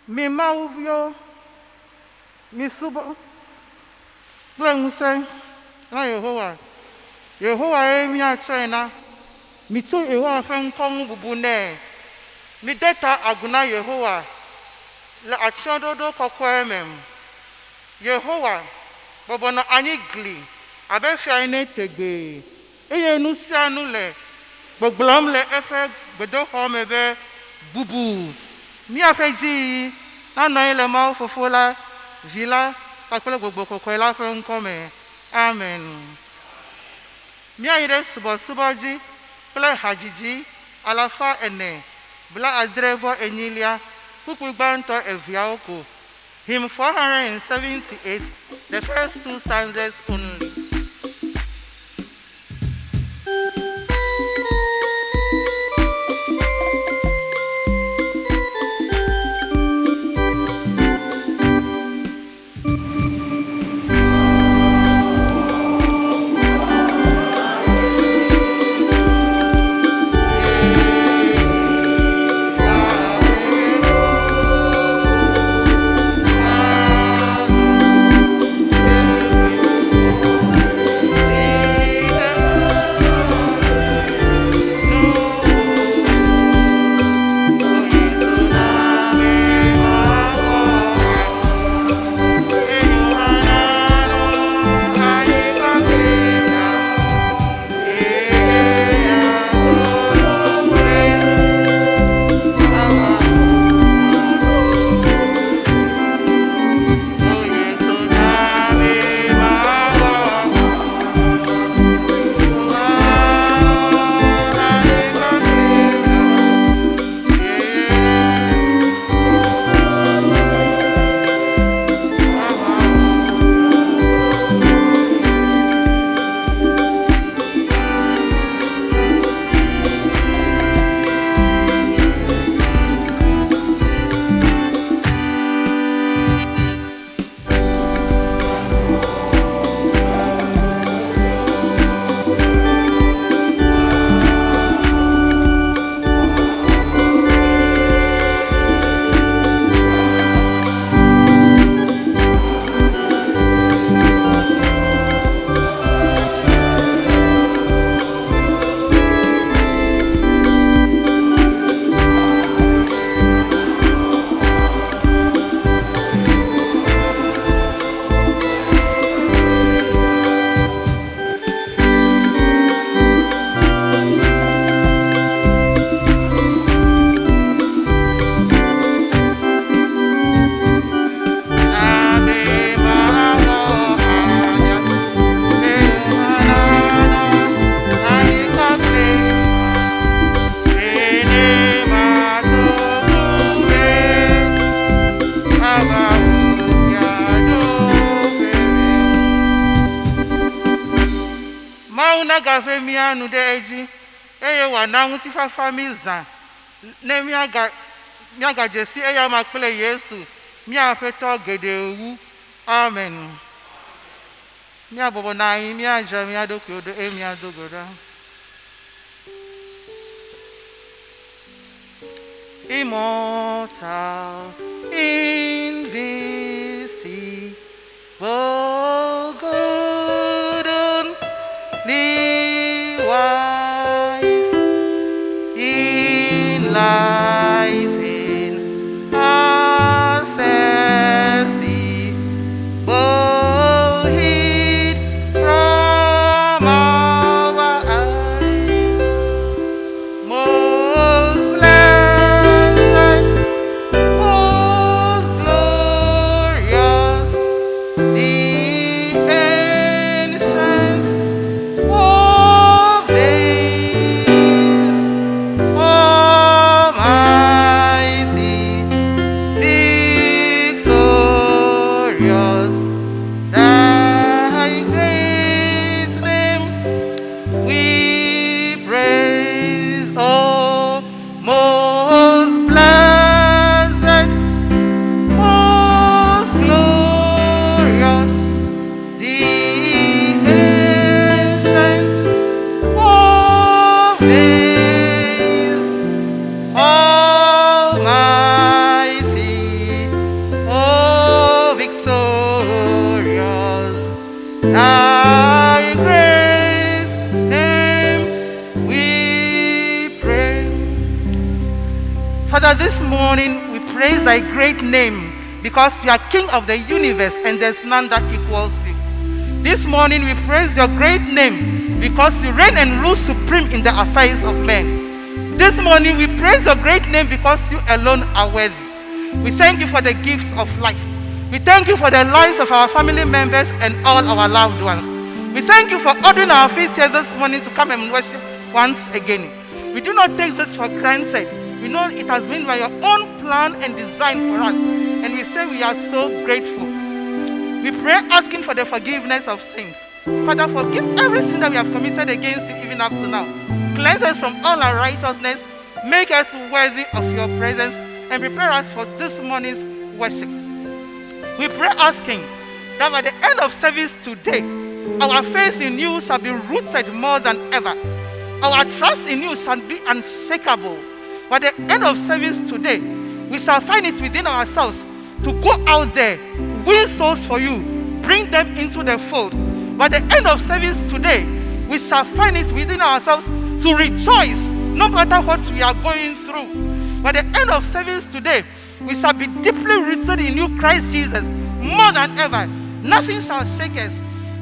mi mauvio mi subo blengusen na Yehowa mi achena mi tu Yehowa fenkong bubune mi deta aguna Yehowa la achododo kokwemem Yehowa bobono anyi gli abefia ine tegbe eye nusianu le gbogblam le efe gbedo homebe bubu mi afeji na no ile ma fofola vila akole gbogbo kokko la fe nkome amen mi ayire suboji pele hajiji alafa ene bla adrevo enilia pupu gbanto evia oko hymn 478 the first two stanzas only. mia nu de eji eye wa na nguti fafa mi zan ne miaga jesi eya makpele Yesu mia feto gede ewu amen mia bobo na yi mia ja mia dokyodo mia dogoda immortal invisible good only wise in light in accessible hid from our eyes most blessed most glorious the ancients of days almighty victorious thy great name we praise oh most blessed most glorious the ancients of days almighty oh victorious thy great name we praise. Father, this morning we praise thy great name because you are King of the universe and there's none that equals you. This morning we praise your great name because you reign and rule supreme in the affairs of men. This morning we praise your great name because you alone are worthy. We thank you for the gifts of life. We thank you for the lives of our family members and all our loved ones. We thank you for ordering our feet here this morning to come and worship once again. We do not take this for granted. We know it has been by your own plan and design for us. And we say we are so grateful. We pray asking for the forgiveness of sins. Father, forgive every sin that we have committed against you even up to now. Cleanse us from all unrighteousness. Make us worthy of your presence and prepare us for this morning's worship. We pray asking that by the end of service today, our faith in you shall be rooted more than ever. Our trust in you shall be unshakable. By the end of service today, we shall find it within ourselves to go out there, win souls for you, bring them into the fold. By the end of service today, we shall find it within ourselves to rejoice no matter what we are going through. By the end of service today, we shall be deeply rooted in you, Christ Jesus, more than ever. Nothing shall shake us.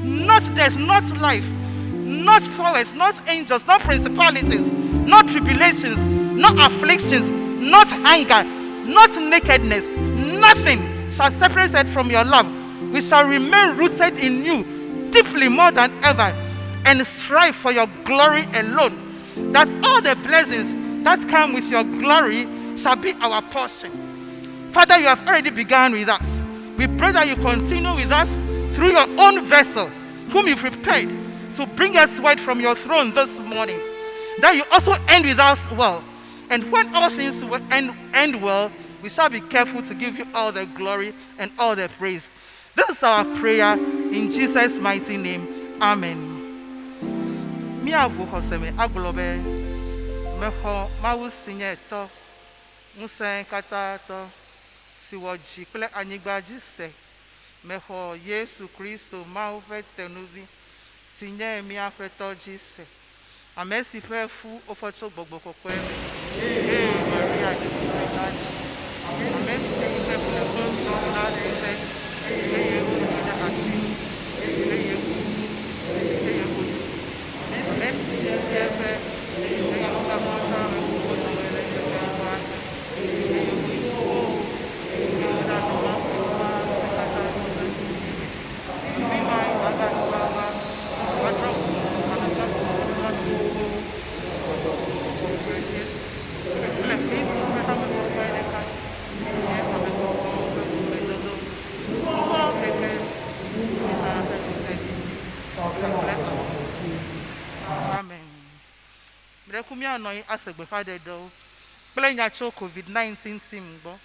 Not death, not life, not powers, not angels, not principalities, not tribulations, not afflictions, not hunger, not nakedness. Nothing shall separate us from your love. We shall remain rooted in you deeply more than ever and strive for your glory alone. That all the blessings that come with your glory shall be our portion. Father, you have already begun with us. We pray that you continue with us through your own vessel, whom you prepared to bring us word from your throne this morning. That you also end with us well. And when all things will end well, we shall be careful to give you all the glory and all the praise. This is our prayer in Jesus' mighty name. Amen. Mi avu hoseme aglobe meho mawu sinye to musen kata to siwoji kple anyigba dzi se meho Yesu Kristo mawu ƒe tenuvi si nye míaƒe tɔ dzi se ame si ƒe fu wofɔ tso gbɔgbɔ kɔkɔe me eye Maria de si le la dzi ame si ƒe ƒlekɔnu la tete eye woɖo ɖe asi eye wòdzi ame si nye eƒe eye wogafɔta ame gbogbo nɔ me le teƒe tɔa eye wòdzi eye woɖa nɔ ma ƒe wa se katã le si fi ma wagati wa wa wadrɔ alaka wa gbogbo le Kristo ƒe ame gbogbo ɖeka nye ame gbogbo ƒe gbedodo wɔ keke si ha ƒe ŋusẽ didi kple amen. kumia no asegbe fa de do plenya cho covid-19 team bo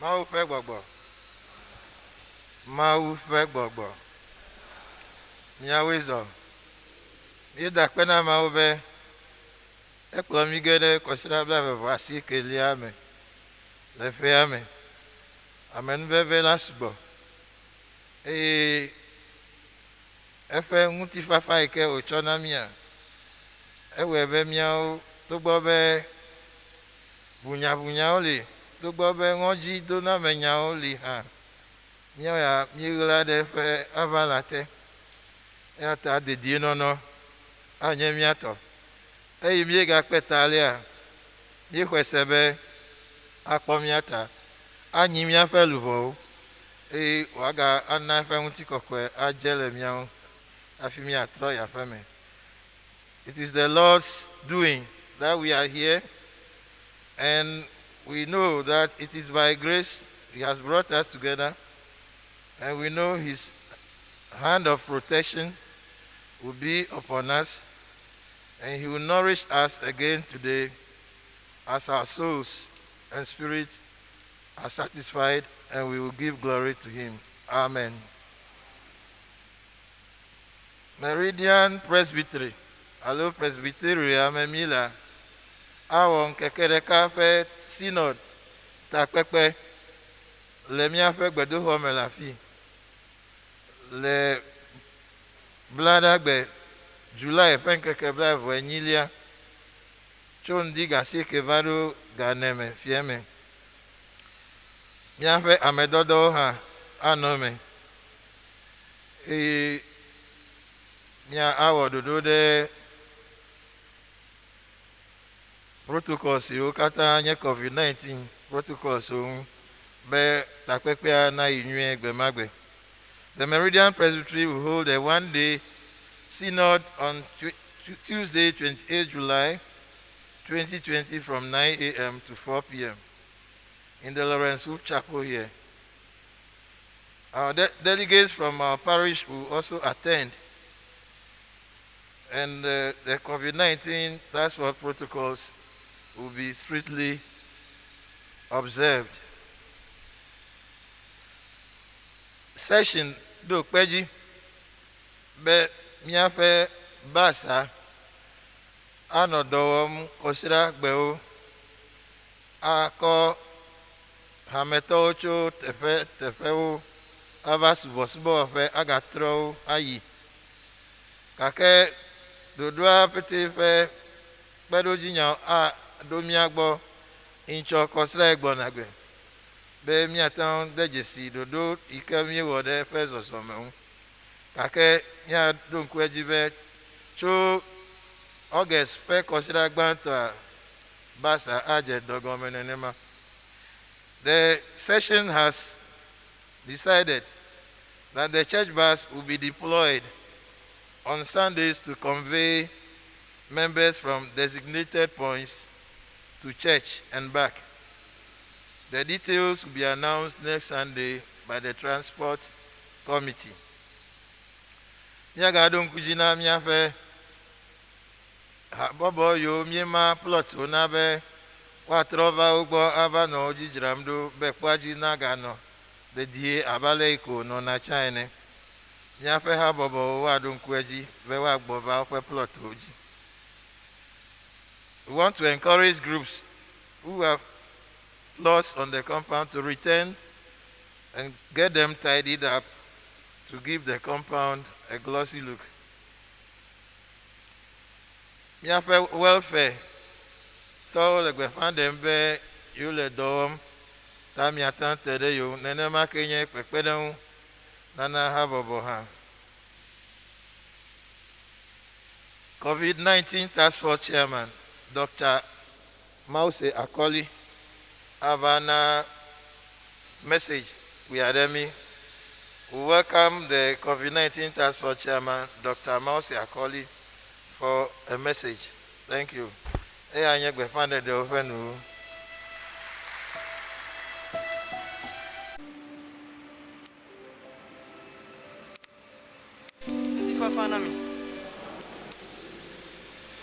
Mau fẹ́ gbọ̀gbọ̀. Mau fẹ́ gbọ̀gbọ̀. Miawe zọ. Mi da pẹ́ na mau bẹ́. Ekplɔ mi ge ɖe kɔsiɖa bla veve asi kelia me. Le ƒea me. Amenuveve la sugbɔ. Eye eƒe ŋutifafa yi ke wòtsɔ na mia. Ewɔe be miawo togbɔ be ʋunyaʋunyawo li. Togbɔ be ŋɔdzi dona me nyawo li hã. Míawo ya míeɣla ɖe ƒe aʋala te. Eya ta dedienɔnɔ anye míatɔ. Eye míegakpe ta lia, míexɔe se be akpɔ mía ta. Anyi míaƒe luʋɔwo. Eye wòaga ana eƒe ŋutikɔkɔe adze le míawo hafi míatrɔ yi aƒe me. It is the Lord's doing that we are here, and we know that it is by grace He has brought us together, and we know His hand of protection will be upon us, and He will nourish us again today as our souls and spirits are satisfied, and we will give glory to Him. Amen. Meridian Presbytery, alo Presbyteria Memila, awon kekereka ƒe synod takpekpe le míaƒe gbedoxɔ me le afi le Bladagbe July ƒe ŋkeke 28 tso ŋdi ga 9 va ɖo ga 4 me fie me. Míaƒe amedɔdɔwo hã anɔ me eye mía awɔ ɖoɖo ɖe protocols yiwo katã nye COVID-19 protocols ŋu be takpekpea na yi nyuie gbe ma gbe. The Meridian Presbytery will hold a one-day synod on Tuesday, 28 July 2020 from 9 a.m. to 4 p.m. in the Lawrence Hoop Chapel here. Our delegates from our parish will also attend, and the COVID-19 task force protocols will be strictly observed. Session do kpeji be míaƒe basa anɔ dɔ wɔm kɔsiɖa gbewo akɔ hametɔwo tso teƒewo ava subɔsubɔwɔƒe agatrɔ wo ayi gake ɖoɖoa pete ƒe kpeɖodzinyawo aɖo mía gbɔ ŋtsɔ kɔsiɖae gbɔna gbe be míate ŋu de dzesi ɖoɖo yi ke míewɔ ɖe ƒe zɔzɔme ŋu gake míaɖo ŋku edzi be tso August ƒe kɔsiɖa gbãtɔa basa adze dɔgɔme nenema. The session has decided that the church bus will be deployed on Sundays to convey members from designated points to church and back. The details will be announced next Sunday by the transport committee. Miagadon kujina miafe bobo yo miema plot onabe watrova ugbo ava no jijramdo bekwaji nagano the die abale iko no na China. Miafe ha bobo wadon kweji be wa gbova ope plot oji. We want to encourage groups who have plots on the compound to return and get them tidied up to give the compound a glossy look. Miafe welfare to le gbefan dem be yo le dom ta miatan tede yo nenema kenye pekpedon nana habobo ha. COVID-19 Task Force Chairman Dr. Mause Akoli have a message we Ademi. We welcome the COVID-19 Task Force Chairman Dr. Mause Akoli for a message. Thank you. I find the open.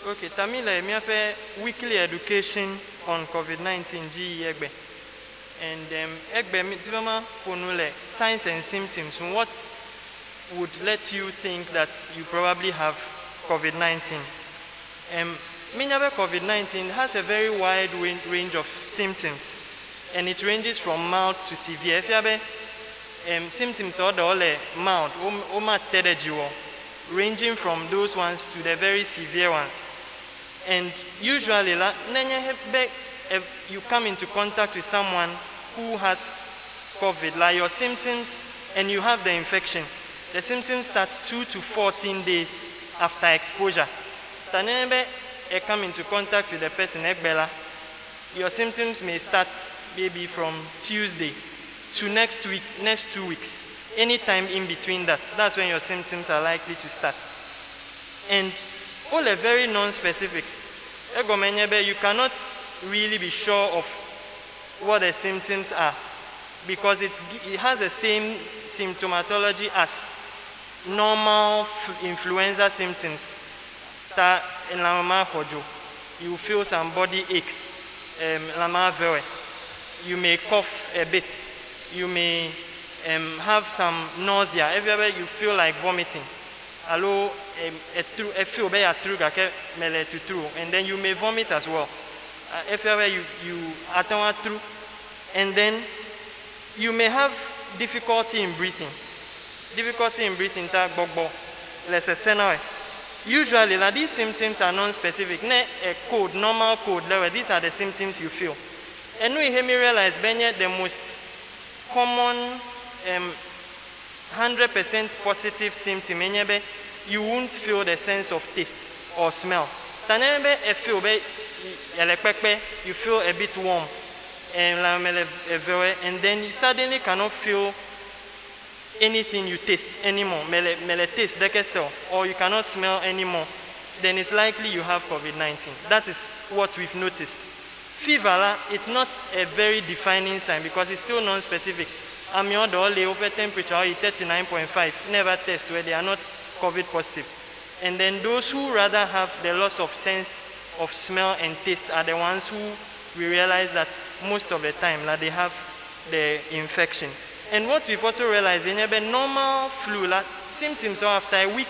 Okay, Tamila, me have weekly education on COVID-19 GE Egbe. And Egbe Mitvama Ponule, signs and symptoms. What would let you think that you probably have COVID-19? COVID-19 has a very wide range of symptoms, and it ranges from mild to severe. If you have symptoms or the mild, ranging from those ones to the very severe ones. And usually, you come into contact with someone who has COVID, like your symptoms, and you have the infection. The symptoms start 2 to 14 days after exposure. You come into contact with the person, your symptoms may start maybe from Tuesday to next 2 weeks. Anytime in between that, that's when your symptoms are likely to start. And all are very non-specific. You cannot really be sure of what the symptoms are because it has the same symptomatology as normal influenza symptoms. You feel some body aches, you may cough a bit, you may have some nausea, everywhere you feel like vomiting. And then you may vomit as well. Everywhere you through, and then you may have difficulty in breathing. Usually, these symptoms are non-specific. Normal code, these are the symptoms you feel. And we realize the most common 100% positive symptom, you won't feel the sense of taste or smell. You feel a bit warm, and then you suddenly cannot feel anything you taste anymore, or you cannot smell anymore, then it's likely you have COVID-19. That is what we've noticed. Fever, it's not a very defining sign because it's still non-specific. The temperature is 39.5, never test where they are not COVID positive. And then those who rather have the loss of sense of smell and taste are the ones who we realize that most of the time they have the infection. And what we've also realized in a normal flu, symptoms after a week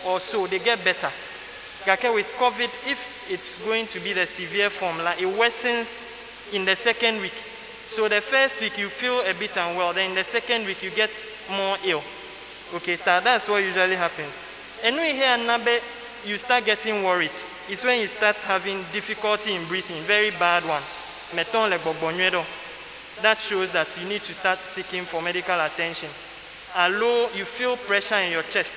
or so, they get better. With COVID, if it's going to be the severe form, it worsens in the second week. So the first week you feel a bit unwell, then in the second week you get more ill. Okay, that's what usually happens. And when you hear Nabe, you start getting worried. It's when you start having difficulty in breathing, very bad one. That shows that you need to start seeking for medical attention. Although you feel pressure in your chest,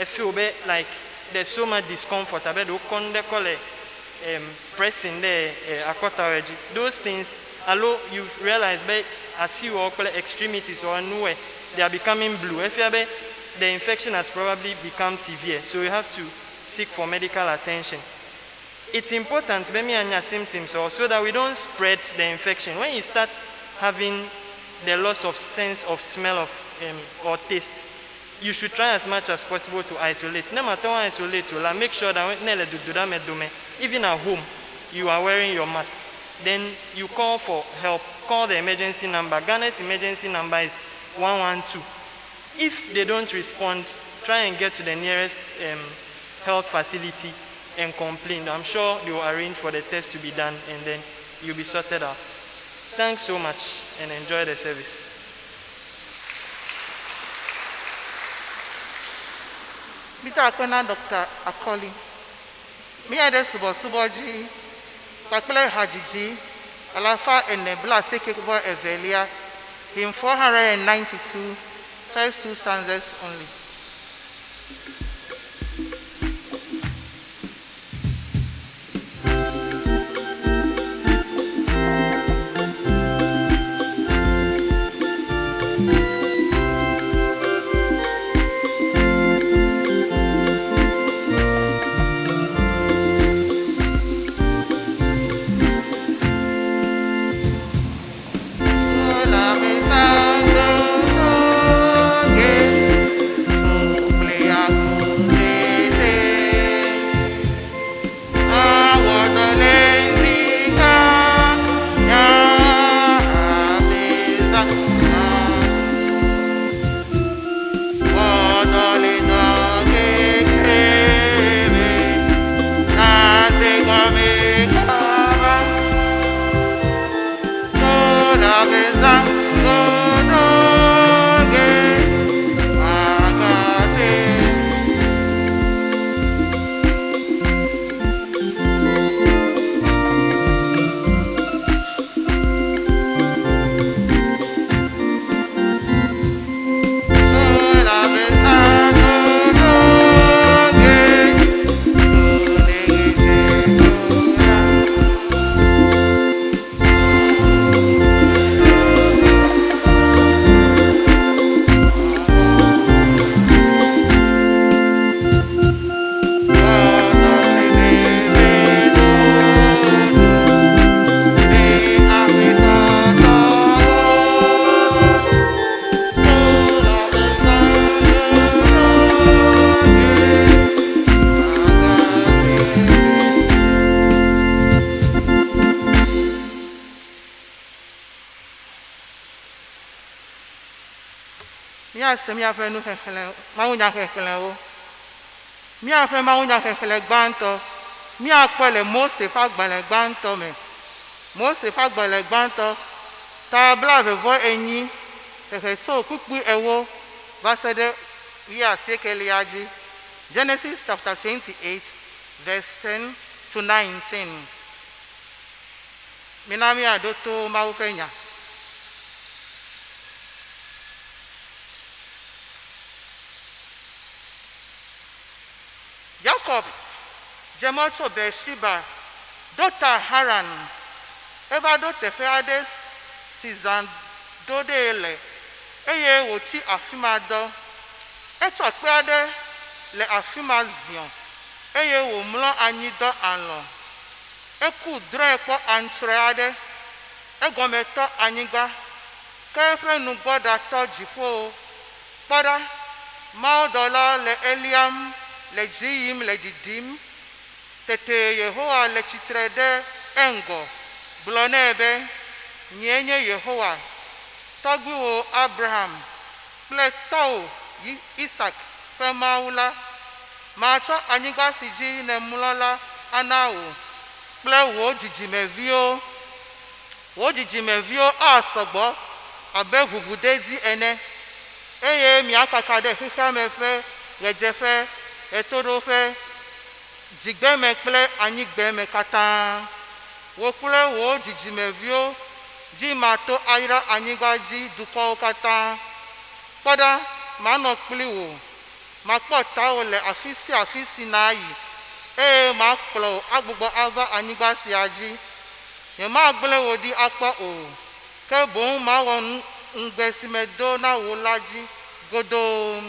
I feel like there's so much discomfort. I bet you call it pressing there, those things. Although you realize, as you call extremities or nowhere, they are becoming blue. If the infection has probably become severe, so you have to seek for medical attention. It's important, symptoms, so that we don't spread the infection. When you start having the loss of sense of smell of or taste, you should try as much as possible to isolate. Make sure that even at home, you are wearing your mask. Then you call for help. Call the emergency number. Ghana's emergency number is 112. If they don't respond, try and get to the nearest health facility and complain. I'm sure they will arrange for the test to be done and then you'll be sorted out. Thanks so much and enjoy the service. Mita akona Dr. Akoli. Mi ade suboji, takpele hajiji, alafa ene bla sekebo evelia, hymn 492, first 2 stanzas only. míase míaƒe nuxexlẽ mawunya xexlẽwo míaƒe mawunya xexlẽ gbãtɔ míakpɔe le Mose ƒe agbalẽ gbãtɔ me. Mose ƒe agbalẽ gbãtɔ ta 28 xexe tso kpukpui ewo va se ɖe 19 dzi. Genesis chapter 28 verse 10 to 19. Mina míaɖo to Mawu ƒe nya. Jacob dze mɔ tso Beersheba ɖo ta Haran. Eva ɖo teƒe aɖe si zã do ɖee le eye wòtsi afi ma dɔ. Etsɔ kpe aɖe le afi ma ziɔ eye wòmlɔ anyi dɔ alɔ. Eku drɔ̃e kpɔ antsrɔe aɖe. Egɔme tɔ anyigba ke eƒe nugbɔɖatɔ dziƒo. Kpɔ ɖa, mawudɔla le Eliam le dzi yim le didim. Tete Yehowa le tsitre ɖe eŋgɔ gblɔ nɛ be, nyee nye Yehowa, tɔgbuiwò Abraham kple tɔwò Isak ƒe Mawu la. Matsɔ anyigba si dzi nèmlɔ la ana wò kple wò dzidzimeviwo. Wò dzidzimeviwo asɔgbɔ abe ʋuʋudedi ene eye miakaka ɖe xexea me ƒe ɣedzeƒe, etoɖoƒe, dzigbeme kple anyigbeme katã. Wò kple wò dzidzimeviwo dzi mato ayra anyigba dzi dukɔwo katã. Kpɔ ɖa, manɔ kpli wò, makpɔ tawò le afi si nàayi eye makplɔ wò agbugbɔ ava anyigba sia dzi. Nyemagblẽ wò ɖi akpɔ o, ke boŋ mawɔ ŋugbe si medo na wò la dzi godoo.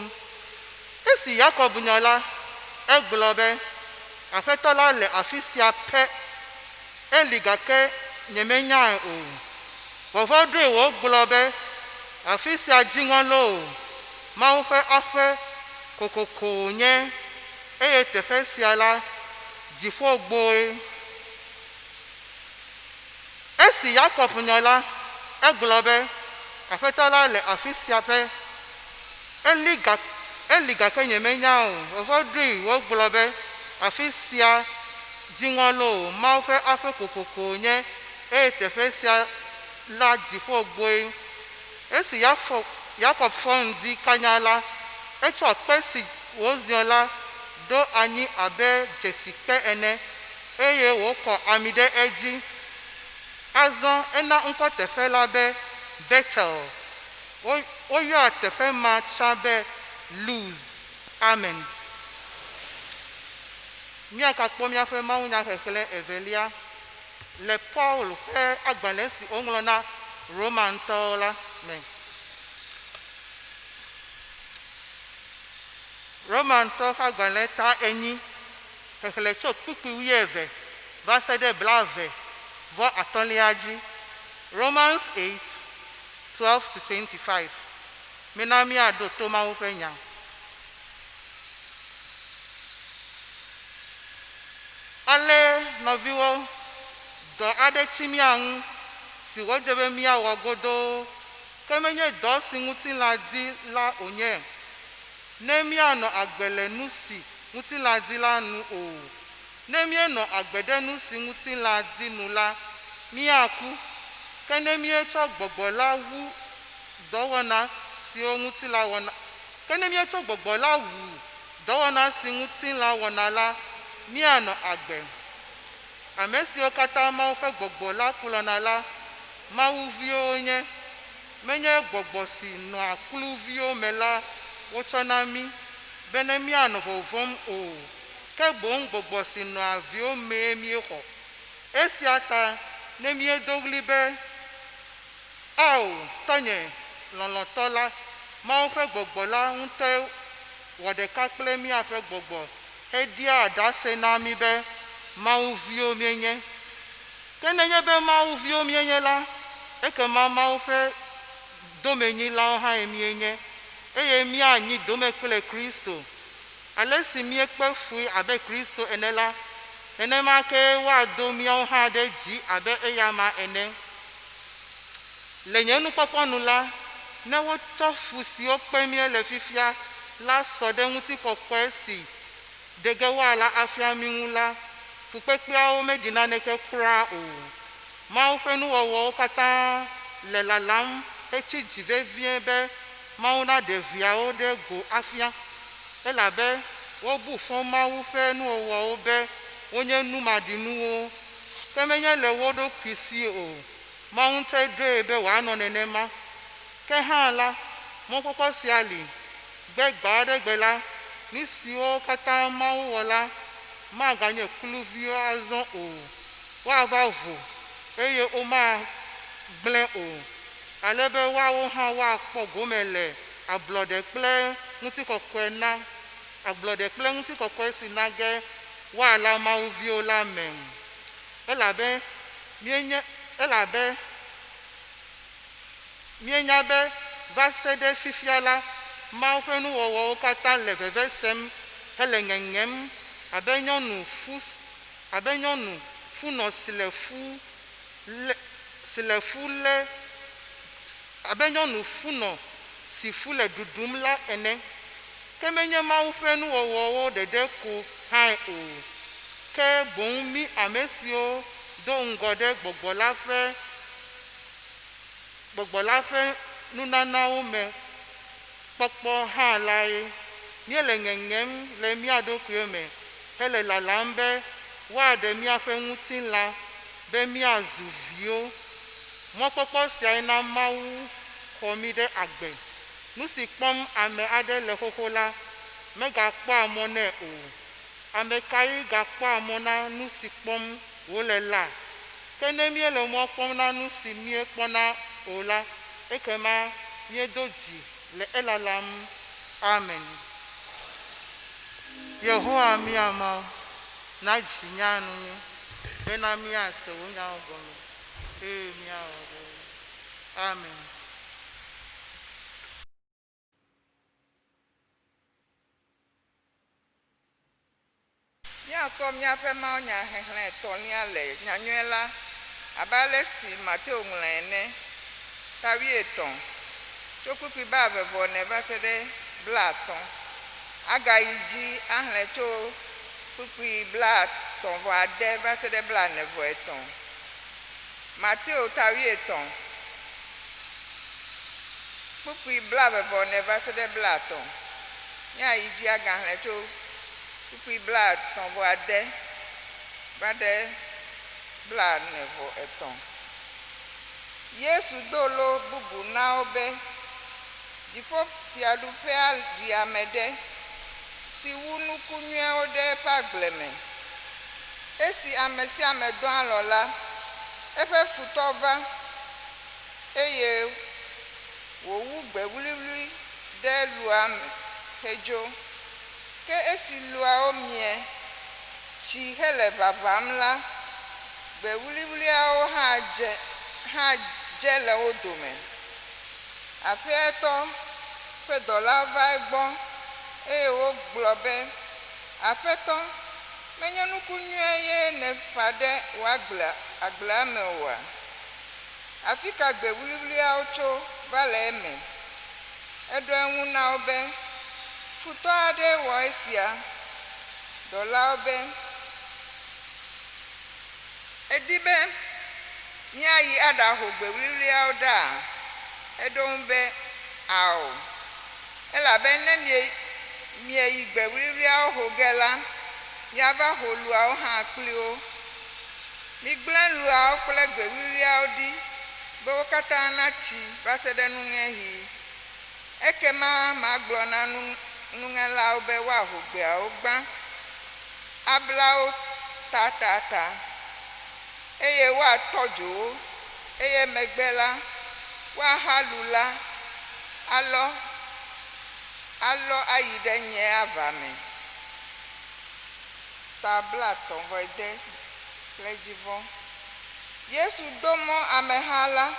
Esi Yakob nyɔ la, egblɔ be, Aƒetɔ la le afi sia pɛ. Eli gake nyemenyae o. Vɔvɔ̃ ɖoe wògblɔ be, afi sia dziŋɔ loo, Mawu ƒe aƒe kokoko wònye eye teƒe sia la dziƒo gboe. Esi Yakob nyɔ la, egblɔ be, Aƒetɔ la le afi sia pɛ. Eli gake nyemenya o. Vɔvɔ̃ ɖoe wògblɔ be, afi sia dziŋɔ loo, Mawu ƒe aƒe kokoko wònye eye teƒe sia la dziƒo gboe. Esi Yakob fɔ ŋdi kanya la, etsɔ kpe si wòziɔ la ɖo anyi abe dzesikpe ene eye wòkɔ ami ɖe edzi. Azɔ ena ŋkɔ teƒe la be Betel. Woyɔa teƒe ma tsã be Luz. Amen. Míakakpɔ míaƒe mawunya xexlẽ evelia le Paul ƒe agbalẽ si woŋlɔ na Romantɔwo la me. Romantɔ ƒe agbalẽ ta 8 xexlẽ tso kpukpui 12 va se ɖe 25 dzi. Romans 8, 12 to 25. Mina míaɖo to Mawu ƒe nya. Ale nɔviwo, dɔ aɖe tsi mía ŋu si wodze be míawɔ godoo, ke menye dɔ si ŋutilã di la wònye. Ne míanɔ agbe le nu si ŋutilã di la nu o. Ne míenɔ agbe ɖe nu si ŋutilã di nu la, míaku. Ke ne míetsɔ gbɔgbɔ la wu dɔwɔna siwo ŋutilã wɔna. Ke ne míetsɔ gbɔgbɔ la wu dɔwɔna si ŋutilã wɔna la, míanɔ agbe. Ame siwo katã Mawu ƒe gbɔgbɔ la kplɔna la, Mawuviwo nye. Menye gbɔgbɔ si nɔa kluviwo me la wotsɔ na mí be ne míanɔ vɔvɔm o, ke boŋ gbɔgbɔ si nɔa viwo mee míexɔ. Esia ta ne míedo ɣli be, ao, tɔnye lɔlɔ̃tɔ la, Mawu ƒe gbɔgbɔ la ŋutɔe wɔ ɖeka kple míaƒe gbɔgbɔ heɖia aɖase na mí be Mawuviwo míenye. Ke nenye be Mawuviwo míenye la, ekema Mawu ƒe domenyilawo hã míenye eye míanyi dome kple Kristo. Ale si míekpe fui abe Kristo ene la, nenema ke woado míawo hã ɖe dzi abe eya ma ene. Le nye nukpɔkpɔ nu la, ne wotsɔ fu siwo kpe mie le fifia la sɔ ɖe ŋutikɔkɔe si de ge woala afia mi ŋu la, fukpekpeawo meɖi naneke kura o. Mawu ƒe nuwɔwɔwo katã le lalam hetsi dzi vevie be Mawu na ɖeviawo ɖe go afia, elabe wobu fɔ Mawu ƒe nuwɔwɔwo be wonye nu maɖinuwo, ke menye le wo ɖokui si o. Mawu ŋutɔe ɖoe be wòanɔ nenema. Ke hã la, mɔkpɔkpɔ sia li, gbegbe aɖe gbe la, nu siwo katã Mawu wɔ la maganye kluviwo azɔ o, woava vo eye womagblẽ o, alebe woawo hã woakpɔ gome le ablɔɖe kple ŋutikɔkɔe na ablɔɖe kple ŋutikɔkɔe si na ge woala Mawuviwo la me, elabe mienya be va se ɖe fifia la, Mawu ƒe nuwɔwɔwo katã le veve sem hele ŋeŋem abe nyɔnu funɔ si le fu le ɖuɖum la ene. Ke menye Mawu ƒe nuwɔwɔwo ɖeɖe ko hã o, ke boŋ mi ame siwo do ŋgɔ ɖe gbɔgbɔ la ƒe nunanawo me kpɔkpɔ hã lae. Míele ŋeŋem le mía ɖokuiwo me hele lalam be woaɖe míaƒe ŋutilã be míazu viwo. Mɔkpɔkpɔ siae na Mawu xɔ mi ɖe agbe. Nu si kpɔm ame aɖe le xoxo la, megakpɔ amɔ nɛ o. Ame kae gakpɔ amɔ na nu si kpɔm wòle la? Ke ne míele mɔ kpɔm na nu si míekpɔna o la, ekema míedo dzi le elalam. Amen. Yehowa mía Mawu, na dzi nyanu mí bena míase wo nyawo gɔme eye míawɔ ɖe wo. Amen. Míakpɔ míaƒe mawunya xexlẽ etɔ̃lia le nyanyɔe la abe ale si Mateo ŋlɔe ene, 13 tso kpukpui 24 va se ɖe 50. Agayi dzi axlẽ tso kpukpui 51 va se ɖe 43. Mateo 13 kpukpui 24 va se ɖe 50. Míayi dzi agaxlẽ tso kpukpui 51 va ɖe 43. Yesu do lo bubu na wo be dziƒofiaɖuƒe aɖi ame ɖe si wu nuku nyuiwo ɖe eƒe agble me. Esi ame sia ame dɔ alɔ la, eƒe futɔ va eye wòwu gbe wuliwuli ɖe lua me hedzo. Ke esi luawo mie tsi hele ʋaʋãm la, gbe wuliwuliawo hã dze le wo dome. Aƒetɔ ƒe dɔla va egbɔ eye wogblɔ be, Aƒetɔ, menye nuku nyuie ye nèƒã ɖe wò agblea me oa? Afi ka gbe wuliwuliawo tso va le eme? Eɖo eŋu na wo be, futɔ aɖe wɔ esia. Dɔlawo be, edi be míayi aɖaho gbe wuliwuliawo ɖa? Eɖo eŋu be, ao, elabe ne mieyi gbe wuliwuliawo ho ge la, miava ho luawo hã kpli wo. Migblẽ luawo kple gbe wuliwuliawo ɖi be wo katã natsi va se ɖe nuŋeɣi. Ekema magblɔ na nuŋelawo be woaho gbeawo gbã, abla wo tatata, eye woatɔ dzo wo, eye megbe la, woaha lu la alɔ ayi ɖe nye ava me. Tabla 9 kple dzivɔ. Yesu do mɔ ameha la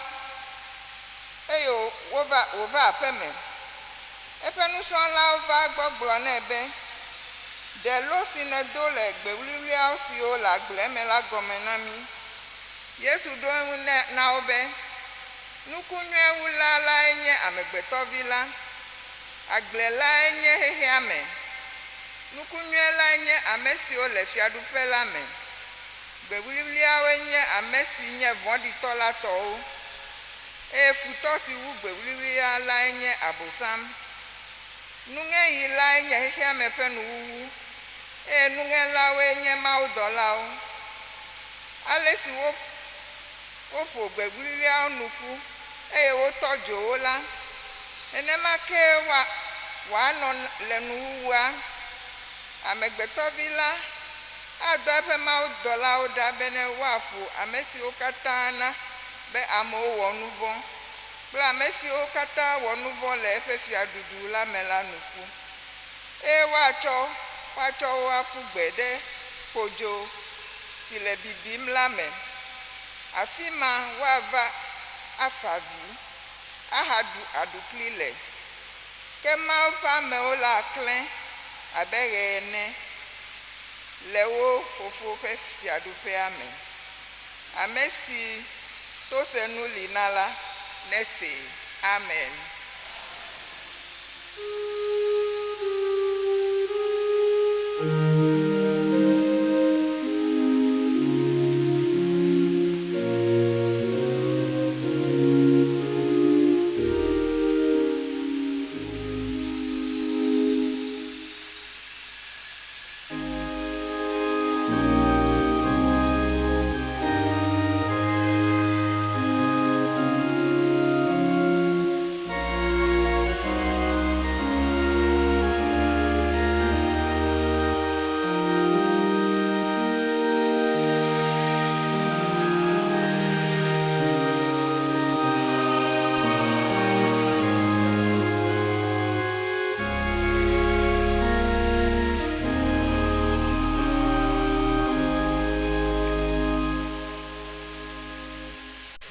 eye wòva aƒe me. Eƒe nusrɔ̃lawo va gbɔ gblɔ nɛ be, ɖe lo si nèdo le gbe wuliwuliawo siwo le agble me la gɔme na mí. Yesu ɖo eŋu na wo be, Nukunyuewu lae nye amegbetɔvi la. Agble lae nye xexea me. Nukunyue lae nye ame siwo le fiaɖuƒe la me. Gbewuliwliawoe nye ame si nye vɔ̃ɖitɔ la tɔwo. Eye futɔ si wu gbewuliwlia lae nye Abosam. Nuŋeɣi lae nye xexea me ƒe nuwuwu. Eye nuŋelawoe nye mawudɔlawo. Ale si woƒo gbewuliwliawo nu ƒu eye wotɔ dzo wo la, nenema ke wòanɔ le nuwuwua. Amegbetɔvi la adɔ eƒe mawudɔlawo ɖa bena woaƒo ame siwo katã na be amewo wɔ nu vɔ̃ kple ame siwo katã wɔ nu vɔ̃ le eƒe fiaɖuɖu la me la nu ƒu. Eye woatsɔ wo aƒu gbe ɖe ƒodzo si le bibim la me. Afi ma woava afa avi, ahaɖu aɖukli le. Ke Mawu ƒe amewo le aklẽ abe ɣe ene le wo fofo ƒe fiaɖuƒea me. Ame si to se nu li na la, nese. Amen.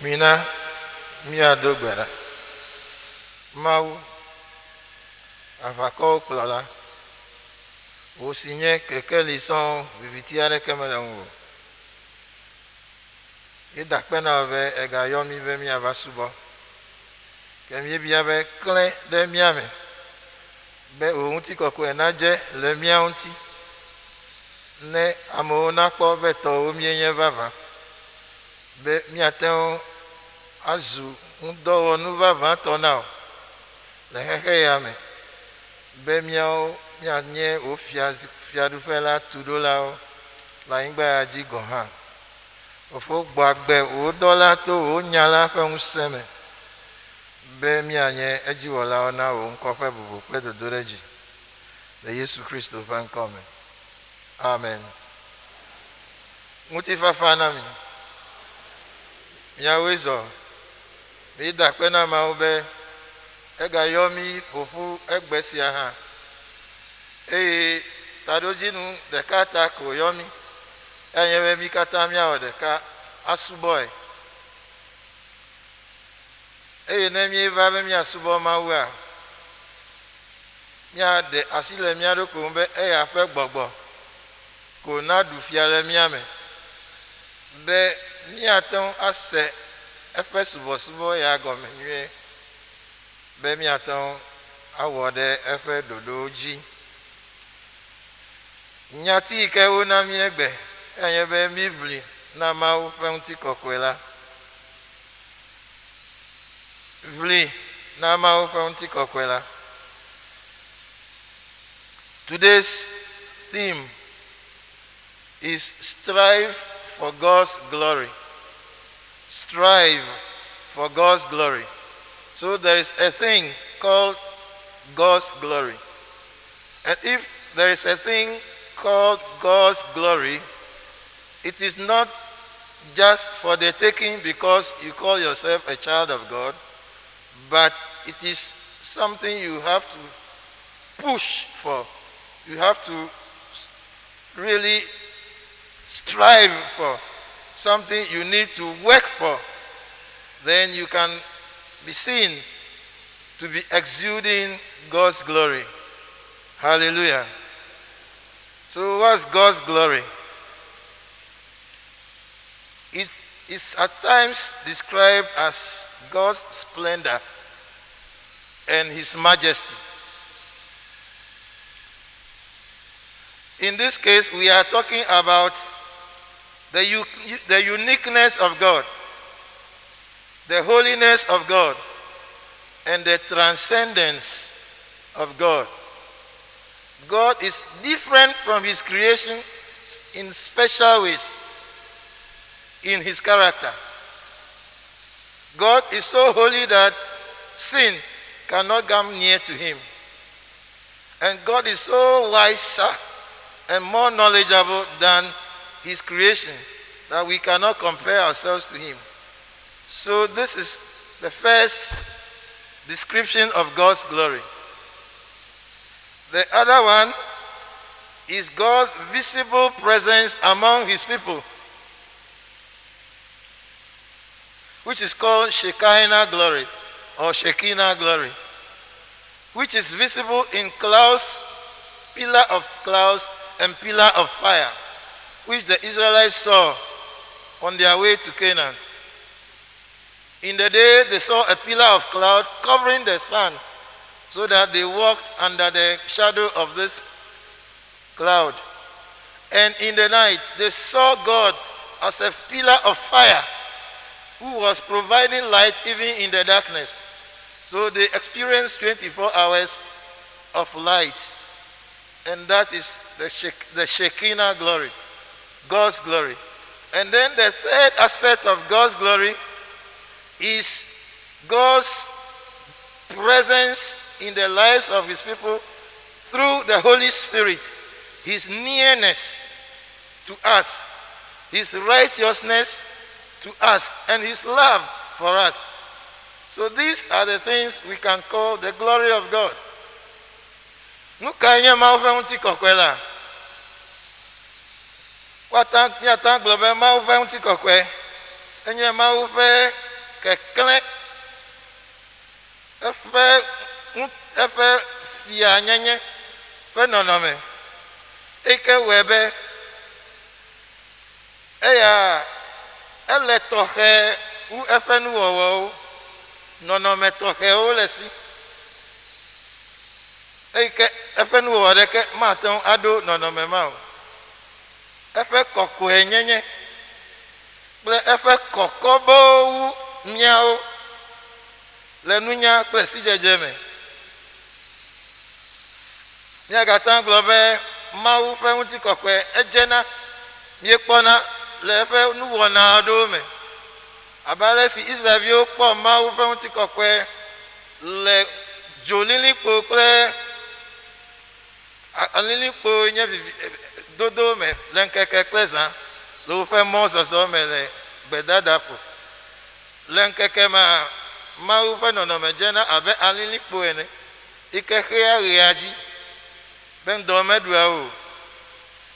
Mina miado gbera. Mawu avakɔwo kplɔla. Wò si nye kekeli sɔŋ viviti aɖeke mele ŋu o. Míeda kpe na wò be egayɔ mí be míava subɔ. Ke míebia be klẽ ɖe mía me be wò ŋutikɔkɔe nadze le mía ŋuti. Ne amewo nakpɔ be tɔwo míenye vavã. Be míate ŋu azu ŋudɔwɔnu vavãtɔ na wò le xexe ya me. Be míawo míanye wò fiaɖuƒe la tuɖolawo le anyigba ya dzi gɔ̃ hã. Fofo gbɔ agbe wò dɔla to wò nya la ƒe ŋusẽ me. Be míanye edziwɔlawo na wò ŋkɔ ƒe bubu kple dodoɖedzi. Le Yesu Kristo ƒe ŋkɔ me. Amen. Ŋutifafa na mi. Míawoe zɔ. Míeda kpe na Mawu be egayɔ mí ƒoƒu egbe sia hã. Eye taɖodzinu ɖeka ta ko yɔ mí. Enye be mí katã míawɔ ɖeka asubɔe. Eye ne míeva be míasubɔ Mawua, míaɖe asi le mía ɖokui ŋu be eya ƒe gbɔgbɔ ko naɖu fia le mía me. Be míate ŋu ase eƒe subɔsubɔ ya gɔme nyuie. Be míate ŋu awɔ ɖe eƒe ɖoɖowo dzi. Nyati yi ke wona mí egbe enye be mí ʋli na Mawu ƒe ŋutikɔkɔe la. Ʋli na Mawu ƒe ŋutikɔkɔe la. Today's theme is strive for God's glory. Strive for God's glory. So there is a thing called God's glory. And if there is a thing called God's glory, it is not just for the taking because you call yourself a child of God, but it is something you have to push for. You have to really strive for, something you need to work for. Then you can be seen to be exuding God's glory. Hallelujah. So what's God's glory? It is at times described as God's splendor and his majesty. In this case, we are talking about the uniqueness of God, the holiness of God, and the transcendence of God. God is different from his creation in special ways in his character. God is so holy that sin cannot come near to him. And God is so wiser and more knowledgeable than his creation that we cannot compare ourselves to him. So this is the first description of God's glory. The other one is God's visible presence among his people, which is called Shekinah glory or Shekinah glory, which is visible in clouds, pillar of clouds and pillar of fire, which the Israelites saw on their way to Canaan. In the day, they saw a pillar of cloud covering the sun, so that they walked under the shadow of this cloud. And in the night, they saw God as a pillar of fire, who was providing light even in the darkness. So they experienced 24 hours of light. And that is the Shekinah glory, God's glory. And then the third aspect of God's glory is God's presence in the lives of his people through the Holy Spirit, his nearness to us, his righteousness to us, and his love for us. So these are the things we can call the glory of God. Nukanya mauve kokwela. Wata globe mauve kokwe. Enye mauve kekle. Efe fia nyenye. Fe nonome. Eke webe. Eya. Ele tohe. U efe nuwowo. Nonome tohe o lesi. Eke efe nuwowo deke maton ado nonome mao. Efe kokwe nyenye. Ble efe kokobo miao. Le nunya ple si jejeme. Nya gatan globe mau fe unti kokwe ejena miekpona le fe nuwona ado me. Abale si Israel po mau fe unti kokwe le jolili po ple alili po nya dodo me le nkeke klesa le fe mo so me le bedada po le nkeke ma mau fe no me jena abe alili po ene ikeke ya reaji ben do medua o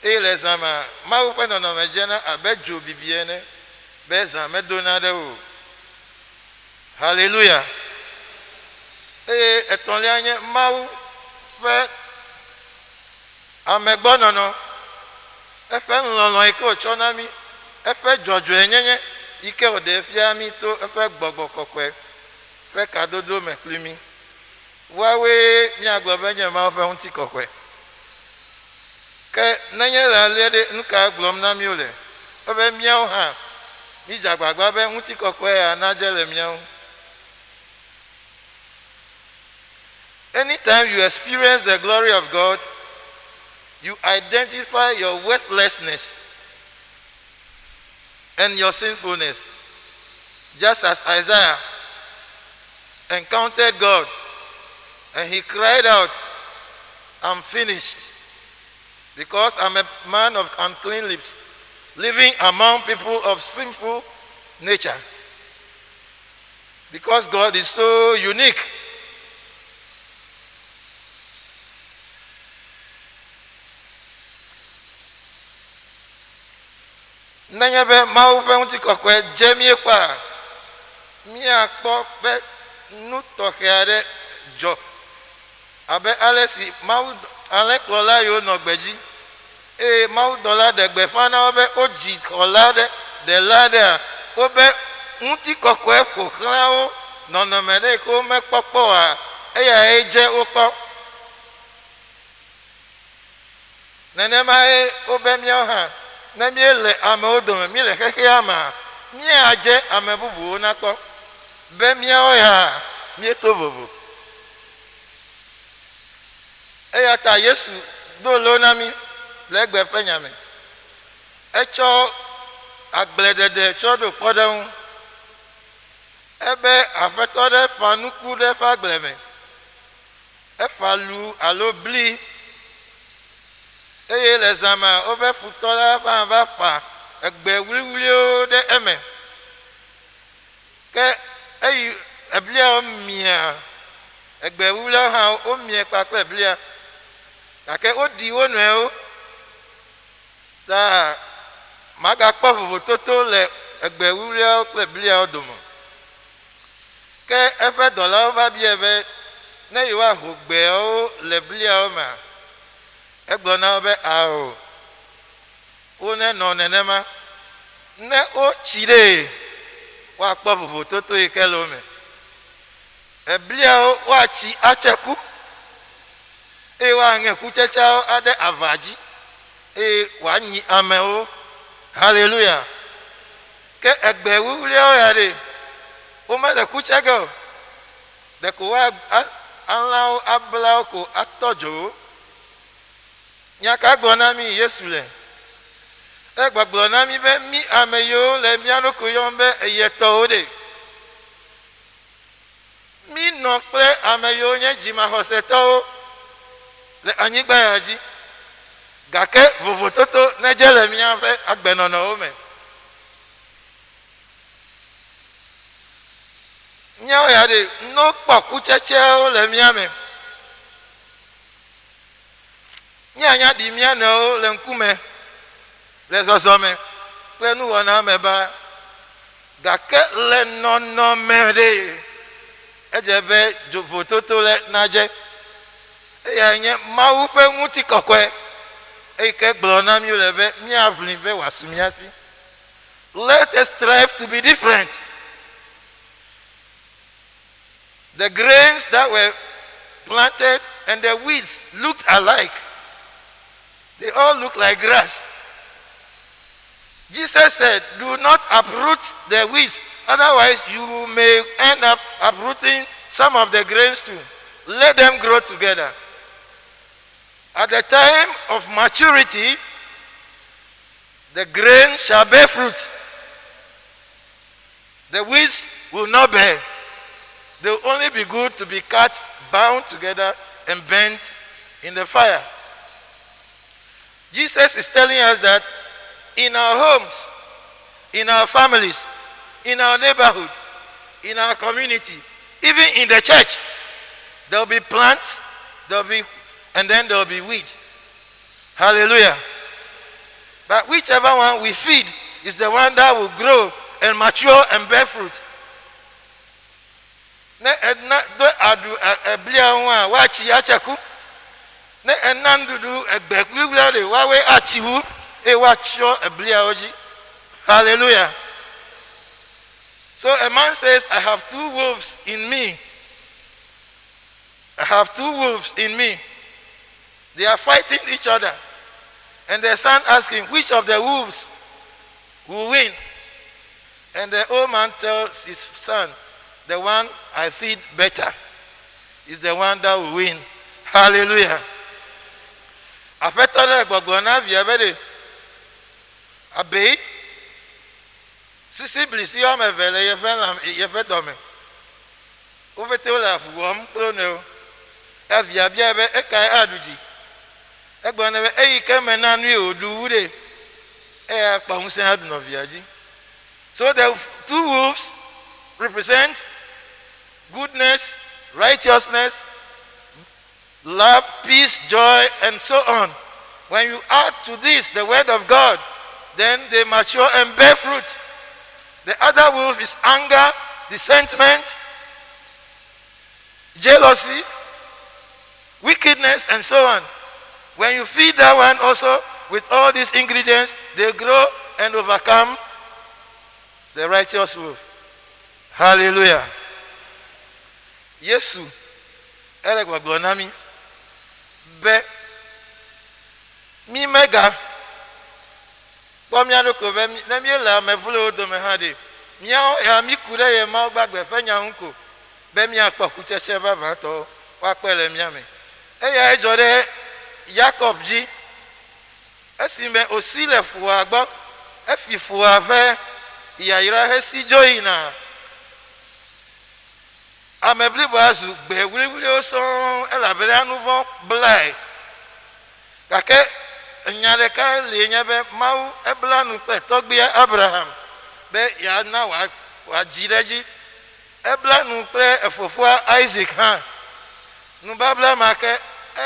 ele zama mau fe no me jena abe jo bibiene be zama donade o. Hallelujah. Etonle anye mau fe amegbono no efe nlolo ike ochonami efe jojo enyenye ike ode fia mi to efe gbogbo kokwe fe kadodo meklimi wawe ni aglobe nye ma fe hunti kokwe ke nanye la lede nka glom na mi ole obe miao ha mi jagbagba be hunti kokwe ya na jele miao. Anytime you experience the glory of God, you identify your worthlessness and your sinfulness. Just as Isaiah encountered God and he cried out, "I'm finished, because I'm a man of unclean lips, living among people of sinful nature." Because God is so unique. Nanyabe mau fe unti kokwe jemie kwa mi akpo be nu tokeare jo abe alesi mau ale klola yo no gbeji mau dola de gbe fana obe oji kola de lade wobe ŋuti kɔkɔe ƒo xlãwo nɔnɔme ɖe ko mekpɔkpɔa eya edze wokpɔ nenemae wobe míawo hã ne míele amewo dome míele xexea mea míadze ame bubuwo nakpɔ be míawo ya míeto vovo eya ta Yesu do lo na mí le egbe ƒe nya me etsɔ agbledede tsɔ ɖo kpɔɖeŋu ebe aƒetɔ ɖe ƒã nuku ɖe ƒe agble me eƒã lu alo bli eye le zã mea wobe futɔ la hã va ƒã egbe wliwliwo ɖe eme ke eyi ebliawo mia egbe wliwliawo hã womie kpakple blia gake woɖi wo nɔewo ta magakpɔ vovototo le egbe wliwliawo kple bliawo dome ke eƒe dɔlawo va bia be ne yewoaho gbeawo le bliawo mea egblɔ na wo be ao wonenɔ nenema ne wotsi ɖe woakpɔ vovototo yi ke le wo me ebliawo woatsi atse ku eye woaŋe kutsetseawo aɖe ava dzi eye wòanyi amewo haleluya ke egbe wuwliawo ya ɖe womele kutse ge o ɖeko alãwo ablawo ko atɔ dzo wo nyaka gblɔ na mí Yesu le egbɔgblɔ na mí be mí ame yiwo le mía ɖokui yɔm be eyetɔwo ɖe mí nɔ kple ame yiwo nye dzimaxɔsetɔwo le anyigba ya dzi gake vovototo nedze le míaƒe agbenɔnɔwo me míawo ya ɖe no kpɔ kutsetseawo le mía me míanya ɖi mía nɔewo le ŋkume le zɔzɔme kple nuwɔna me ba gake le nɔnɔme ɖe edze be vototo le nadze eya nye Mawu ƒe ŋutikɔkɔe eyi ke gblɔ na mí le be míaʋli be wòasu mía si. Let us strive to be different. The grains that were planted and the weeds looked alike. They all look like grass. Jesus said, do not uproot the weeds, otherwise you may end up uprooting some of the grains too. Let them grow together. At the time of maturity, the grain shall bear fruit. The weeds will not bear. They will only be good to be cut, bound together, and burnt in the fire. Jesus is telling us that in our homes, in our families, in our neighborhood, in our community, even in the church, there will be plants, and then there will be weed. Hallelujah. But whichever one we feed is the one that will grow and mature and bear fruit. Ne do adu eblia wa wachi achaku ne enandudu egbegwigwa de wawe achiwu e wacho eblia oji. Hallelujah. So a man says, I have two wolves in me. I have two wolves in me. They are fighting each other. And the son asks him, which of the wolves will win? And the old man tells his son, the one I feed better is the one that will win. Hallelujah. Afetore gbogbona viebede. Abei. Sisi blisi o mevele yefedome. Ovete ola fuwom kloneo. Avia biabe ekai aduji. Egbona be eyi kemena nu odu wude. Eya pa hunsen adu no viaji. So the two wolves represent goodness, righteousness, love, peace, joy, and so on. When you add to this the word of God, then they mature and bear fruit. The other wolf is anger, resentment, jealousy, wickedness, and so on. When you feed that one also with all these ingredients, they grow and overcome the righteous wolf. Hallelujah. Yesu ele gbagbonami be mi mega bomia do ko be na mi la me vulo do me hade mia ya mi kure ye ma gbagbe fe nya hunko be mi apoku cheche baba to wa pele mi ame eya ejore Jacob ji esime osile fu agbo efifu ave ya ira hesi joina amebli bazu gbe wuli oso elabere anuvo blai kake nyare ka le nyabe mau eblanu pe togbe Abraham be ya na wa jireji eblanu pe efofua Isaac ha nu babla make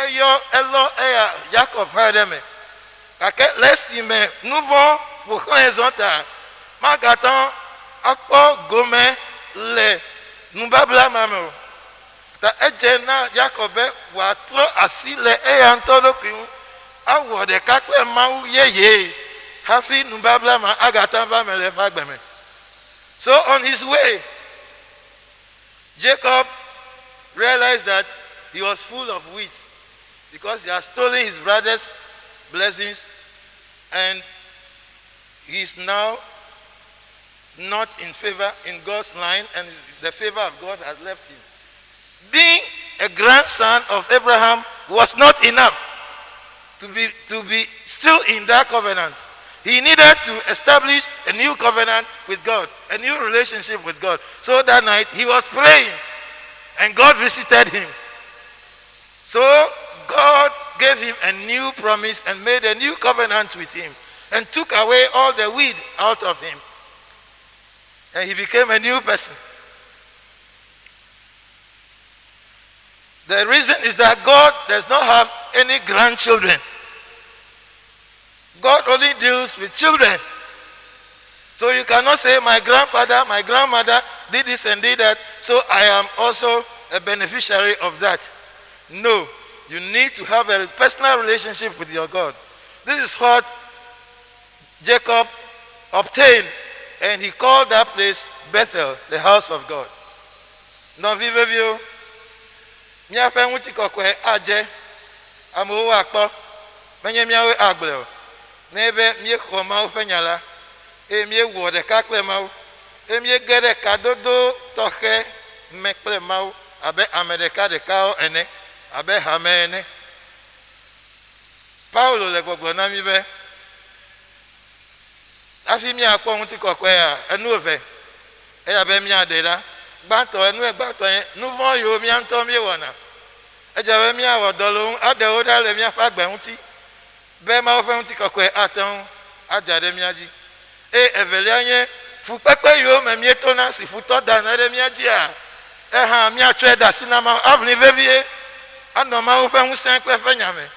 eyo elo eya Jacob hademe kake lesime nouveau pour horizontal magatan akpo gome le nu babla mamo ta ejena Jacob wa tro asile eya ntolokin awo de kakle mau yeye hafi nu babla ma agatan famele fagbeme. So on his way Jacob realized that he was full of wheat because he had stolen his brother's blessings and he is now not in favor in God's line and the favor of God has left him. Being a grandson of Abraham was not enough to be still in that covenant. He needed to establish a new covenant with God, a new relationship with God. So that night he was praying and God visited him. So God gave him a new promise and made a new covenant with him and took away all the weed out of him. And he became a new person. The reason is that God does not have any grandchildren. God only deals with children. So you cannot say my grandfather, my grandmother did this and did that, so I am also a beneficiary of that. No, you need to have a personal relationship with your God. This is what Jacob obtained, and he called that place Bethel, the house of God. Non vivevio, mia pe wuti kokwe aje, amu akpo, menye miawe agbele. Nebe mie khoma upenyala, mie wode kakle mau, mie gere kadodo toche mekle mau, abe Amerika de kao ene, abe hamene. Paulo le gbogbo na mi be. Afi mi akpo wuti kokwe ya, enu ove. Eya be mi adera, gbanto enu e gbanto yen, nuvo yo mi anto mi wona. Eja be mi awodolo, ade oda le mi afagbe wuti. Be ma ofe wuti kokwe aton ajade mi aji. Evelianye fu pepe yo me mi etona si fu to da na de mi aji a. Ha mi atwe da sinama avni vevie. Ano ma ofe hu sen pepe nyame.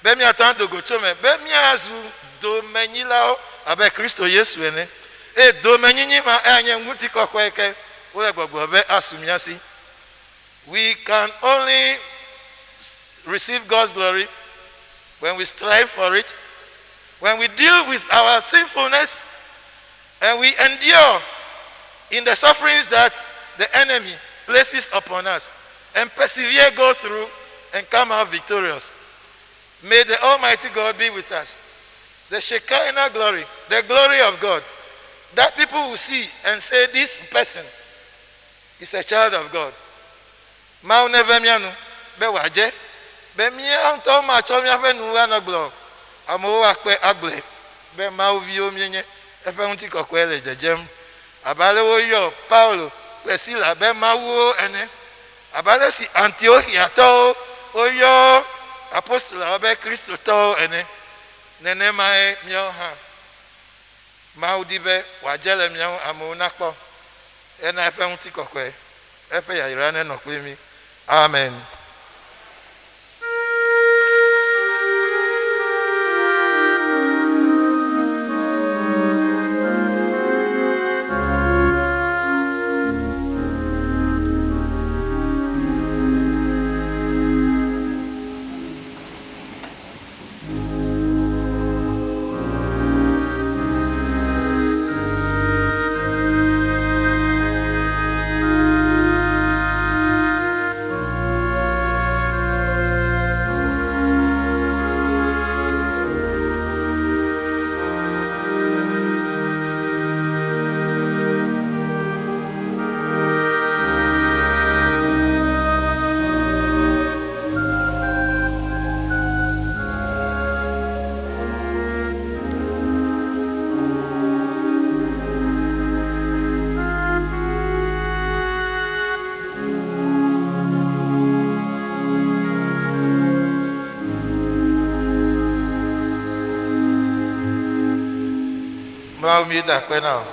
Be mi atan dogo chome, be mi azu do menyila o abe Kristo Yesu ene. Do menyinyi ma anye wuti kokwe ke. Ole gbogbo be asumiasi. We can only receive God's glory when we strive for it, when we deal with our sinfulness, and we endure in the sufferings that the enemy places upon us, and persevere, go through, and come out victorious. May the Almighty God be with us. The Shekinah glory, the glory of God, that people will see and say, this person is a child of God. Mau nevemianu bewaje be mi anto ma cho mi afa nu ana glo amo wa pe agle be mau vi o mi nye e fe unti kokwe le jejem abale wo yo Paulo pe sila be mawo ene abale si Antiochia to o yo apostola be Kristo to ene nene mai mi o ha mau di be wajele mi amo nakpo ena e fe unti kokwe e fe ya irane no pe mi. Amen. va au milieu d'Akpena.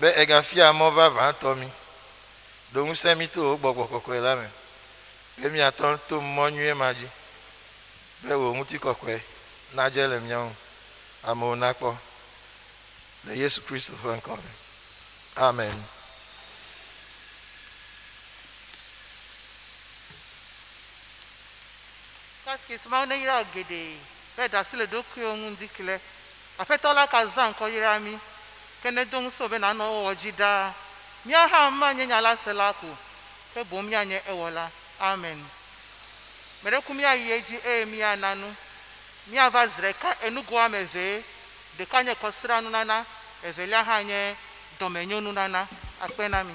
Ben, Egafia m'en va 20 ans. Donc, c'est mito au bobo kokwe là. Ben, mi attend tout mon nuit m'a dit. Ben, au mouti kokwe. Nadjel et mion. À mon accord. Le Jésus Christ fait encore. Amen. Katikisima ne yira gede be da sile do ku ohun dikile afetola kaza nko yira mi kene don so be na no ojida mi aha ma nyanya la selaku ke bo mi anye ewola amen mere ku mi ayeji mi ananu mi ava zreka enugu ameve de kanye kosira nu nana evelia hanye domenyo nu nana akpena mi.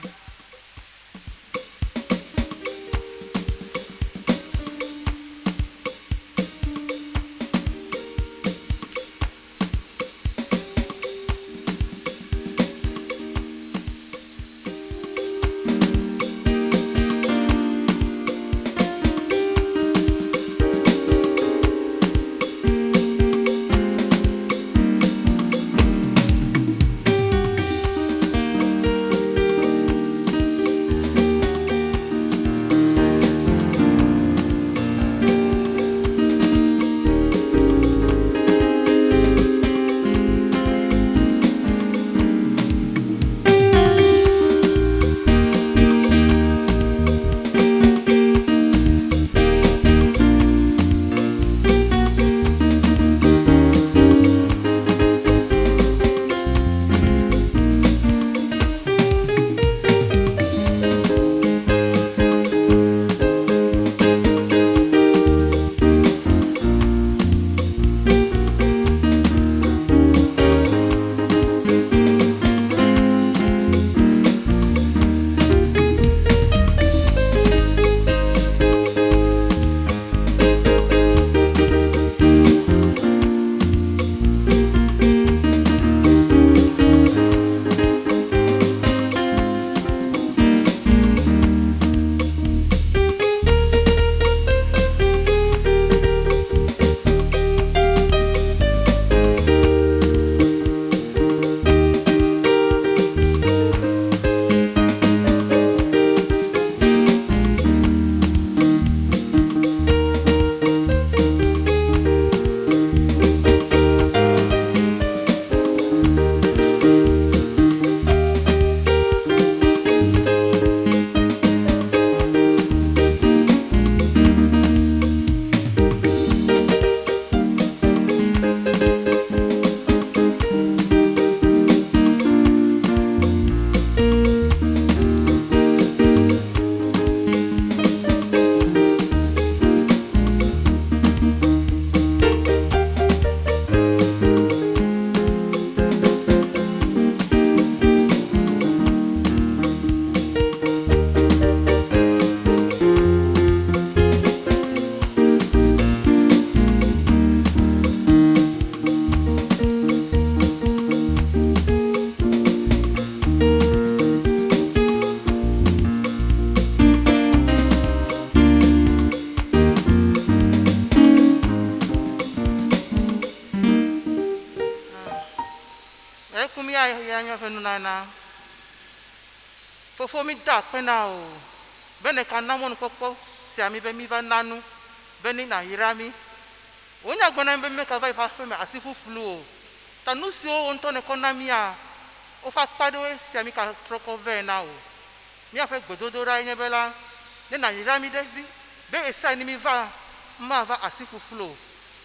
Nana fofo mi da pena o bene kana mon popo si ami be mi va nanu beni na hirami onya gbona be me ka va fa fe me asifu flu o tanu si o onto ne konamia o fa pado si ami ka troko ve na o mi afa gbododo ra yen bela ne na hirami de di be esa ni mi va ma va asifu flu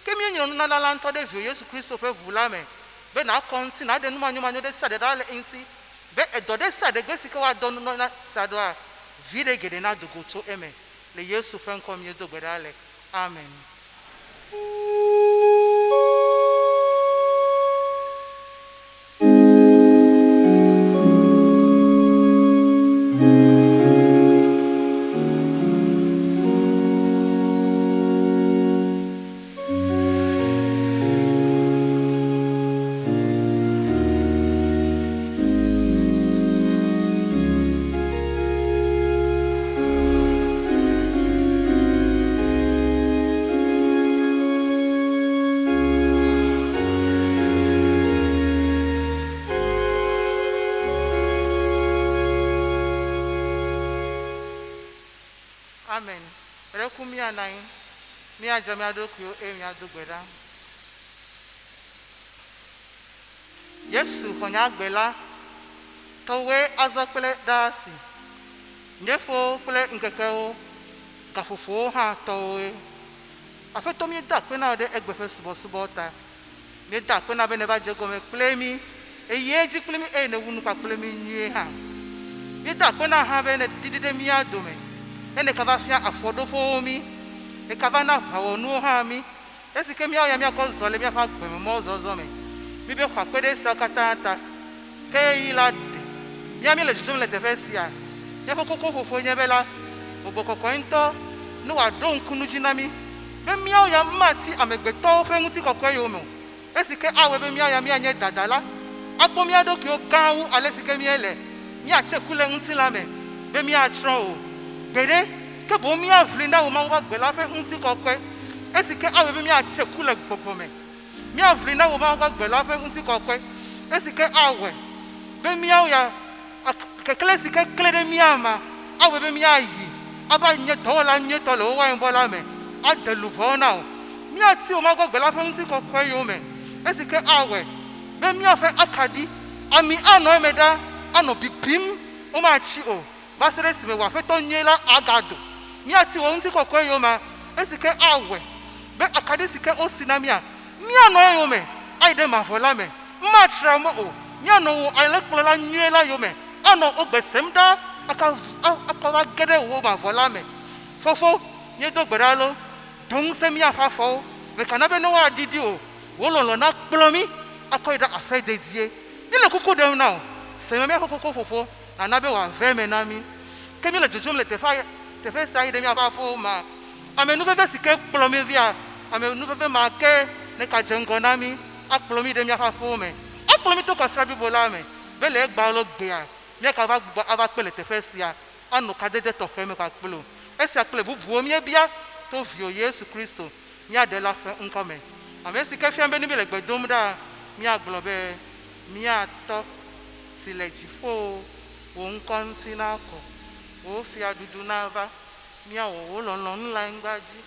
ke mi enyo nu na la nto de vi Yesu Kristo fe vula me be na konti na de nu manyo de sa de dale inti be edo de sa de gbesi ke wa do nu na sa do a vire gede na dogo to eme le Yesu fe nkom ye do gbedale amen. Amen. Rekumia nine. Mia Jamiado Kyo Emia Dugbera. Yesu Honyagbela. Towe Azakle Dasi. Nyefo Ple Nkekeo. Kafufo ha towe. Afeto mi da kwena de egbefe subota. Mi da kwena be neba jego me plemi. Eyeji plemi e ne wunu pa plemi nwie ha. Mi da kwena ha be ne didide mi adome. Ene kava fia afodofo mi. E kava na fawonu ha mi. Esike mi ya mi akonsole mi afa gbe mo zozo me. Mi be kwa kwede sakatata. Ke ilade. Mi ami le jujum le tefesia. Ya kokoko fofo nyebela. Obokoko into no wa don kunu jinami. Be mi ya mati amegbeto fe nti kokko yomo. Esike awe be mi ya mi anye dadala. Apo mi adoki o gawu alesike mi ele. Mi a chekule nti lame. Be mi a tron o. Bere ke bo mi avlinda wo ma wa gbela fe nti kokko. Esike awe be mi a chekule gbogbo me. Mi avlinda wo ma wa gbela fe nti kokko. Esike awe be mi ya kekele sike klede mi ama. Awe be mi ayi. Aba nye tola nye tolo wa mbola me. Adelu fona. Mi ati o ma go gbela fe nti kokko yo me. Esike awe be mi afa akadi ami ano emeda ano bipim o ma chi o. Vasere si me wa fe to nyela agado. Mi ati o nti kokko yo ma. Esike awe be akadi sike o sinamia. Mi ano yo me. Aide ma fola me. Ma tra mo o. Mi ano wo alekpola nyela yo me. Ano ogbesemda akawa gede wo ma vola me fofo nye dogbera lo dun se mi afafo me kana be no wa didi o wo lo na plomi akoida afede die ni le kuku dem now se me akoko fofo na be wa ve me na mi ke mi le jujum le tefa sai de mi afafo ma ame nu fefe sike plomi via ame nu fefe ma ke ne ka jengo na mi aplomi de mi afafo me aplomi to ko srabi bola me be le gba lo gbe a mi ka va pele tefesia anu kadede to fe me ka pelo esi akple bubu mi ebia to vio Yesu Kristo mi adela fe nkome amesi ke fiambe ni bele gbedom da mi aglobe mi ato silejifo o nkonti na ko o fi adudu na va mi awo wo lon nla ngbaji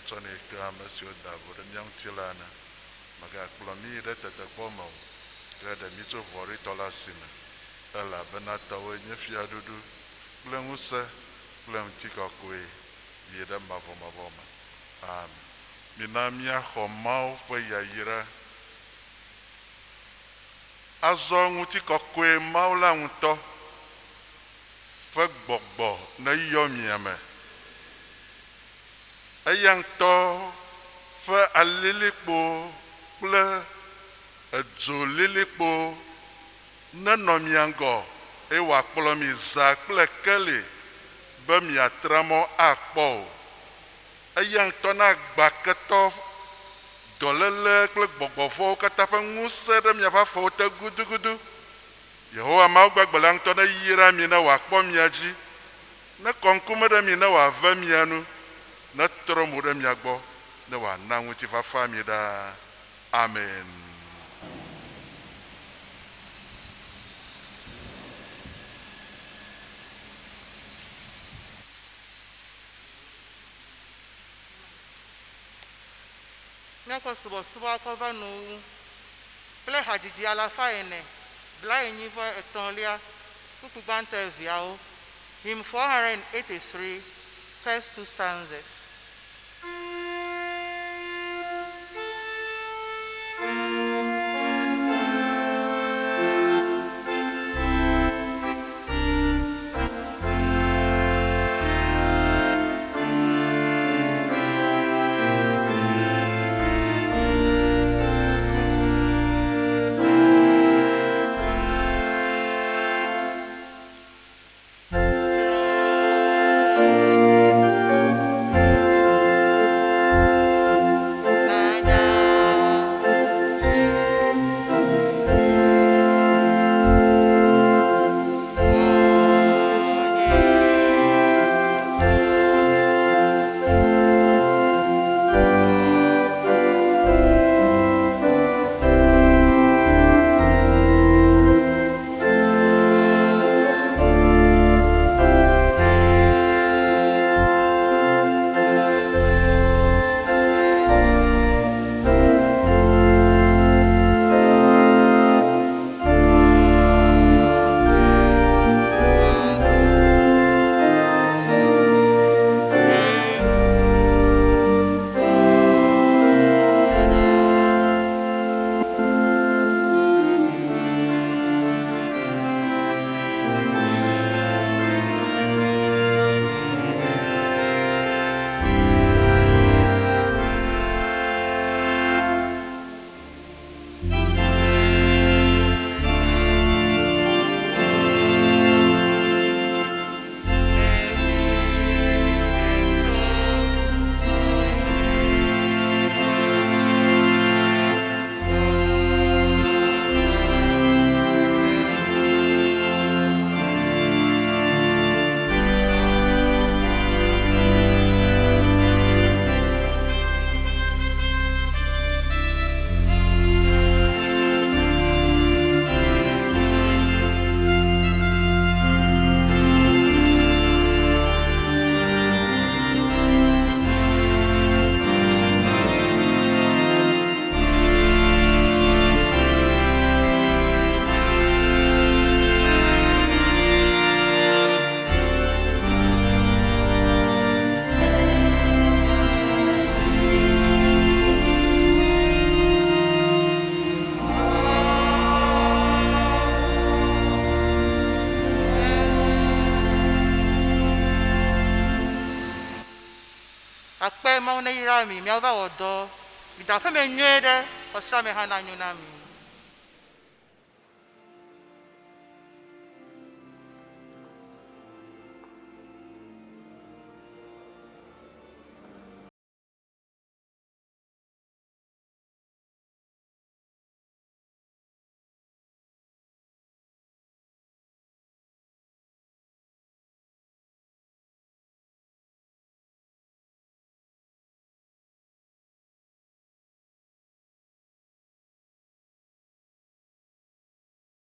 Tony Monsieur Dabo, the young Chilana, Maga Plomi, the Tatapomo, the Mito Voritola Sina, Ella Benata, Nefia Dudu, Plemusa, Plem Tikokwe, Yeda Mavoma Voma. Minamia Homau for Yayira Azong Tikokwe, Maula Unto, Fag Bogbo, Nayomiame. Ayang to fa alilikpo kple edzo lilikpo nenomiango ewa kplɔ mi za kple kele be miatra mɔ akpɔ ayang to na gbaketɔ dɔléle kple gbɔgbɔvɔwo katã ƒe ŋusẽ ɖe miaƒe afɔwo te gudugudu Yehowa Mawu gbagbe la ŋutɔ ne yira mi ne wòakpɔ mia dzi ne kɔŋkume ɖe mi ne wòave mia nu ne trɔ mo ɖe mia gbɔ ne wòana ŋutifafa mi ɖaa. Amen. Miako subɔsubɔ akɔva no kple hadzidzi alafa ene bla enyi vɔ etɔ̃lia kpukpu gbãtɔ eveawo hymn 483 first two stanzas. akpɛ mawo ne yra mi miava wɔ dɔ midaƒe me nyuie ɖe xɔsra me hã na nyo na mi.